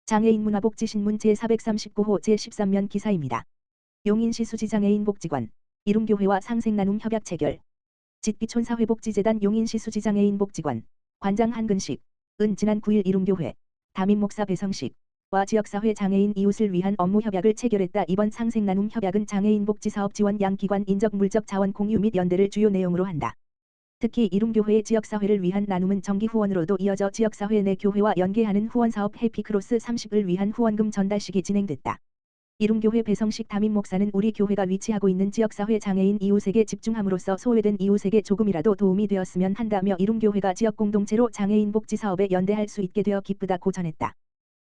장애인 문화복지신문 제439호 제13면 기사입니다. 용인시 수지장애인 복지관, 이룸교회와 상생나눔 협약 체결. 짓기촌사회복지재단 용인시 수지장애인 복지관, 관장 한근식, 은 지난 9일 이룸교회, 담임목사 배성식과 지역사회 장애인 이웃을 위한 업무 협약을 체결했다. 이번 상생나눔 협약은 장애인 복지사업 지원 양기관 인적 물적 자원 공유 및 연대를 주요 내용으로 한다. 특히 이룸교회의 지역사회를 위한 나눔은 정기 후원으로도 이어져 지역사회 내 교회와 연계하는 후원사업 해피크로스 30을 위한 후원금 전달식이 진행됐다. 이룸교회 배성식 담임목사는 우리 교회가 위치하고 있는 지역사회 장애인 이웃에게 집중함으로써 소외된 이웃에게 조금이라도 도움이 되었으면 한다며 이룸교회가 지역공동체로 장애인 복지사업에 연대할 수 있게 되어 기쁘다고 전했다.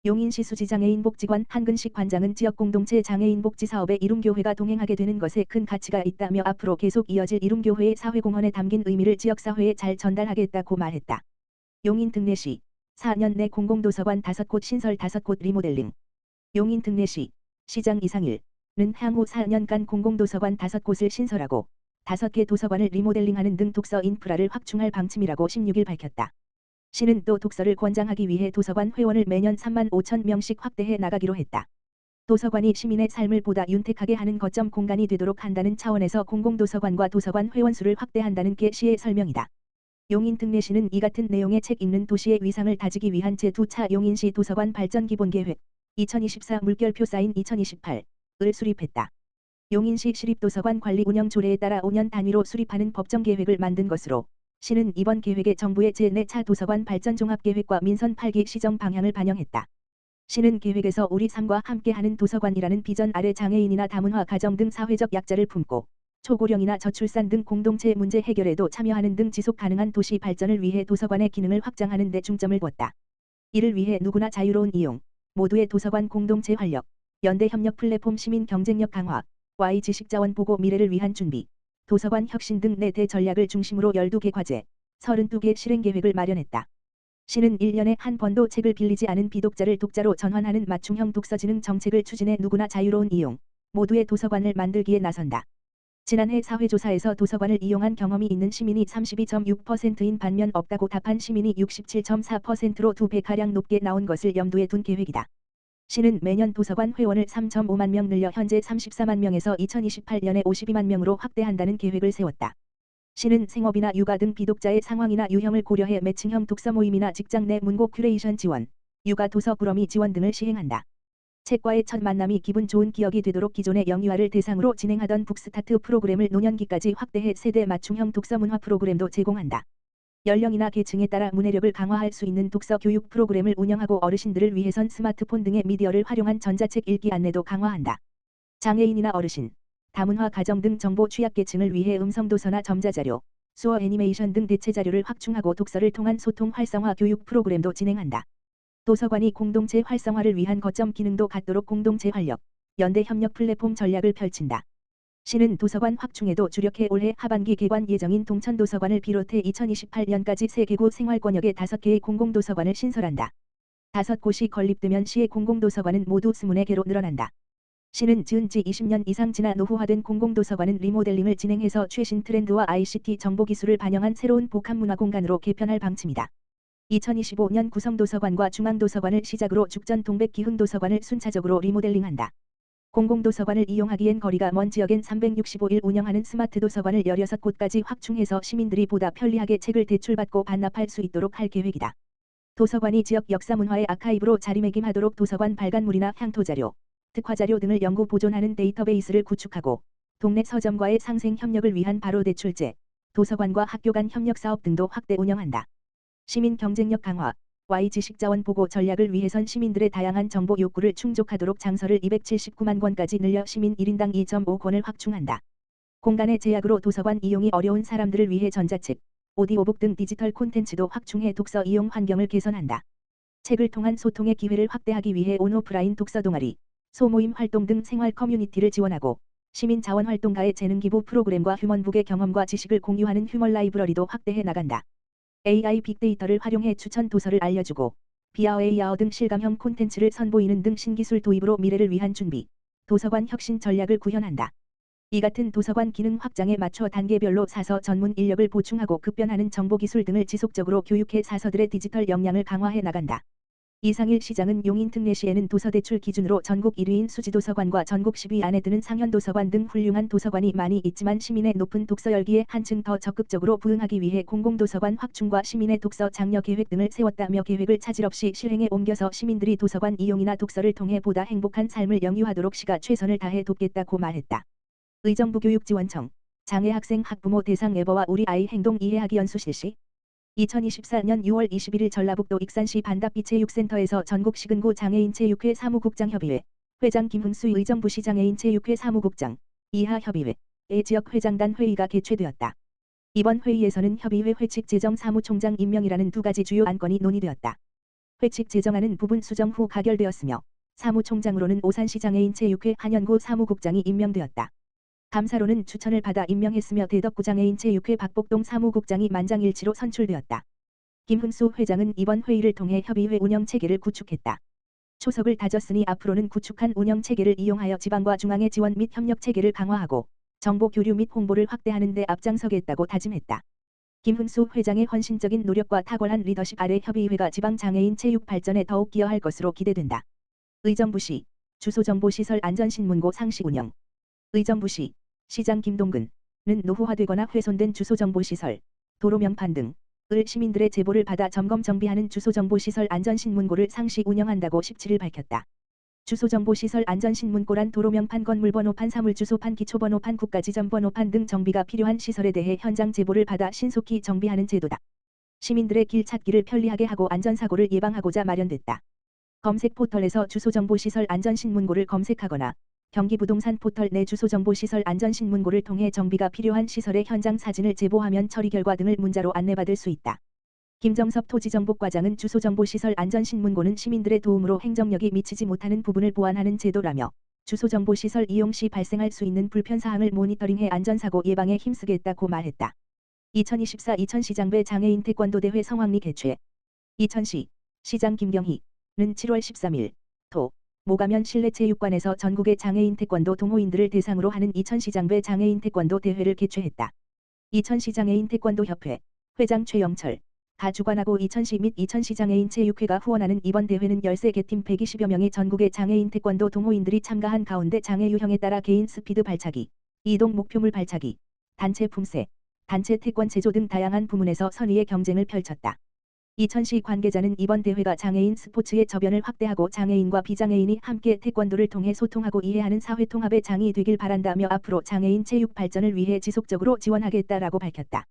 용인시 수지장애인 복지관 한근식 관장은 지역공동체 장애인 복지사업에 이룸교회가 동행하게 되는 것에 큰 가치가 있다며 앞으로 계속 이어질 이룸교회의 사회공헌에 담긴 의미를 지역사회에 잘 전달하겠다고 말했다. 용인 등내시 4년 내 공공도서관 5곳 신설 5곳 리모델링. 용인 등내시 시장 이상일은 향후 4년간 공공도서관 5곳을 신설하고 5개 도서관을 리모델링하는 등 독서 인프라를 확충할 방침이라고 16일 밝혔다. 시는 또 독서를 권장하기 위해 도서관 회원을 매년 3만 5천 명씩 확대해 나가기로 했다. 도서관이 시민의 삶을 보다 윤택하게 하는 거점 공간이 되도록 한다는 차원에서 공공도서관과 도서관 회원 수를 확대한다는 게 시의 설명이다. 용인 등내시는 이 같은 내용의 책 읽는 도시의 위상을 다지기 위한 제2차 용인시 도서관 발전 기본계획 2024 물결표 사인 2028을 수립했다. 용인시 시립도서관 관리 운영 조례에 따라 5년 단위로 수립하는 법정 계획을 만든 것으로 시는 이번 계획에 정부의 제4차 도서관 발전 종합계획과 민선 8기 시정 방향을 반영했다. 시는 계획에서 우리 삶과 함께하는 도서관이라는 비전 아래 장애인이나 다문화 가정 등 사회적 약자를 품고 초고령이나 저출산 등 공동체 문제 해결에도 참여하는 등 지속 가능한 도시 발전을 위해 도서관의 기능을 확장하는 데 중점을 두었다. 이를 위해 누구나 자유로운 이용, 모두의 도서관 공동체 활력, 연대 협력 플랫폼 시민 경쟁력 강화, Y 지식자원 보고 미래를 위한 준비, 도서관 혁신 등 4대 전략을 중심으로 12개 과제, 32개 실행 계획을 마련했다. 시는 1년에 한 번도 책을 빌리지 않은 비독자를 독자로 전환하는 맞춤형 독서지능 정책을 추진해 누구나 자유로운 이용, 모두의 도서관을 만들기에 나선다. 지난해 사회조사에서 도서관을 이용한 경험이 있는 시민이 32.6%인 반면 없다고 답한 시민이 67.4%로 2배가량 높게 나온 것을 염두에 둔 계획이다. 시는 매년 도서관 회원을 3.5만 명 늘려 현재 34만 명에서 2028년에 52만 명으로 확대한다는 계획을 세웠다. 시는 생업이나 육아 등 비독자의 상황이나 유형을 고려해 매칭형 독서 모임이나 직장 내 문고 큐레이션 지원, 육아 도서 부러미 지원 등을 시행한다. 책과의 첫 만남이 기분 좋은 기억이 되도록 기존의 영유아를 대상으로 진행하던 북스타트 프로그램을 노년기까지 확대해 세대 맞춤형 독서 문화 프로그램도 제공한다. 연령이나 계층에 따라 문해력을 강화할 수 있는 독서 교육 프로그램을 운영하고 어르신들을 위해선 스마트폰 등의 미디어를 활용한 전자책 읽기 안내도 강화한다. 장애인이나 어르신, 다문화 가정 등 정보 취약계층을 위해 음성도서나 점자자료, 수어 애니메이션 등 대체자료를 확충하고 독서를 통한 소통 활성화 교육 프로그램도 진행한다. 도서관이 공동체 활성화를 위한 거점 기능도 갖도록 공동체 활력, 연대 협력 플랫폼 전략을 펼친다. 시는 도서관 확충에도 주력해 올해 하반기 개관 예정인 동천도서관을 비롯해 2028년까지 3개구 생활권역의 5개의 공공도서관을 신설한다. 5곳이 건립되면 시의 공공도서관은 모두 24개로 늘어난다. 시는 지은 지 20년 이상 지나 노후화된 공공도서관은 리모델링을 진행해서 최신 트렌드와 ICT 정보기술을 반영한 새로운 복합문화 공간으로 개편할 방침이다. 2025년 구성도서관과 중앙도서관을 시작으로 죽전 동백 기흥도서관을 순차적으로 리모델링한다. 공공도서관을 이용하기엔 거리가 먼 지역엔 365일 운영하는 스마트 도서관을 16곳까지 확충해서 시민들이 보다 편리하게 책을 대출받고 반납할 수 있도록 할 계획이다. 도서관이 지역 역사문화의 아카이브로 자리매김하도록 도서관 발간물이나 향토자료, 특화자료 등을 연구 보존하는 데이터베이스를 구축하고 동네 서점과의 상생 협력을 위한 바로 대출제, 도서관과 학교 간 협력 사업 등도 확대 운영한다. 시민 경쟁력 강화, Y 지식자원 보고 전략을 위해선 시민들의 다양한 정보 욕구를 충족하도록 장서를 279만 권까지 늘려 시민 1인당 2.5권을 확충한다. 공간의 제약으로 도서관 이용이 어려운 사람들을 위해 전자책, 오디오북 등 디지털 콘텐츠도 확충해 독서 이용 환경을 개선한다. 책을 통한 소통의 기회를 확대하기 위해 온오프라인 독서 동아리, 소모임 활동 등 생활 커뮤니티를 지원하고 시민 자원활동가의 재능 기부 프로그램과 휴먼북의 경험과 지식을 공유하는 휴먼 라이브러리도 확대해 나간다. AI 빅데이터를 활용해 추천 도서를 알려주고 비아어 AR 등 실감형 콘텐츠를 선보이는 등 신기술 도입으로 미래를 위한 준비, 도서관 혁신 전략을 구현한다. 이 같은 도서관 기능 확장에 맞춰 단계별로 사서 전문 인력을 보충하고 급변하는 정보기술 등을 지속적으로 교육해 사서들의 디지털 역량을 강화해 나간다. 이상일 시장은 용인 특례시에는 도서대출 기준으로 전국 1위인 수지도서관과 전국 10위 안에 드는 상현도서관 등 훌륭한 도서관이 많이 있지만 시민의 높은 독서 열기에 한층 더 적극적으로 부응하기 위해 공공도서관 확충과 시민의 독서 장려 계획 등을 세웠다며 계획을 차질 없이 실행에 옮겨서 시민들이 도서관 이용이나 독서를 통해 보다 행복한 삶을 영위하도록 시가 최선을 다해 돕겠다고 말했다. 의정부 교육지원청 장애 학생 학부모 대상 에버와 우리 아이 행동 이해하기 연수 실시 2024년 6월 21일 전라북도 익산시 반답비 체육센터에서 전국 시근구 장애인 체육회 사무국장 협의회 회장 김흥수 의정부시 장애인 체육회 사무국장 이하 협의회의 지역 회장단 회의가 개최되었다. 이번 회의에서는 협의회 회칙 제정 사무총장 임명이라는 두 가지 주요 안건이 논의되었다. 회칙 제정안은 부분 수정 후 가결되었으며 사무총장으로는 오산시 장애인 체육회 한현구 사무국장이 임명되었다. 감사로는 추천을 받아 임명했으며 대덕구 장애인 체육회 박복동 사무국장이 만장일치로 선출되었다. 김흥수 회장은 이번 회의를 통해 협의회 운영 체계를 구축했다. 초석을 다졌으니 앞으로는 구축한 운영 체계를 이용하여 지방과 중앙의 지원 및 협력 체계를 강화하고 정보 교류 및 홍보를 확대하는 데 앞장서겠다고 다짐했다. 김흥수 회장의 헌신적인 노력과 탁월한 리더십 아래 협의회가 지방 장애인 체육 발전에 더욱 기여할 것으로 기대된다. 의정부시 주소정보시설 안전신문고 상시 운영 의정부시 시장 김동근은 노후화되거나 훼손된 주소정보시설, 도로 명판 등을 시민들의 제보를 받아 점검 정비하는 주소정보시설 안전신문고를 상시 운영한다고 17일 밝혔다. 주소정보시설 안전신문고란 도로 명판 건물번호판 사물주소판 기초번호판 국가지점번호판 등 정비가 필요한 시설에 대해 현장 제보를 받아 신속히 정비하는 제도다. 시민들의 길 찾기를 편리하게 하고 안전사고를 예방하고자 마련됐다. 검색 포털에서 주소정보시설 안전신문고를 검색하거나 경기부동산 포털 내 주소정보시설 안전신문고를 통해 정비가 필요한 시설의 현장 사진을 제보하면 처리 결과 등을 문자로 안내받을 수 있다. 김정섭 토지정보과장은 주소정보시설 안전신문고는 시민들의 도움으로 행정력이 미치지 못하는 부분을 보완하는 제도라며 주소정보시설 이용 시 발생할 수 있는 불편사항을 모니터링해 안전사고 예방에 힘쓰겠다고 말했다. 2024 이천시장배 장애인 태권도대회 성황리 개최 이천시 시장 김경희는 7월 13일 토 모가면 실내체육관에서 전국의 장애인 태권도 동호인들을 대상으로 하는 이천시장배 장애인 태권도 대회를 개최했다. 이천시 장애인 태권도 협회 회장 최영철 가 주관하고 이천시 및 이천시 장애인 체육회가 후원하는 이번 대회는 13개 팀 120여 명의 전국의 장애인 태권도 동호인들이 참가한 가운데 장애 유형에 따라 개인 스피드 발차기, 이동 목표물 발차기, 단체 품새, 단체 태권 제조 등 다양한 부문에서 선의의 경쟁을 펼쳤다. 이천시 관계자는 이번 대회가 장애인 스포츠의 저변을 확대하고 장애인과 비장애인이 함께 태권도를 통해 소통하고 이해하는 사회통합의 장이 되길 바란다며 앞으로 장애인 체육 발전을 위해 지속적으로 지원하겠다라고 밝혔다.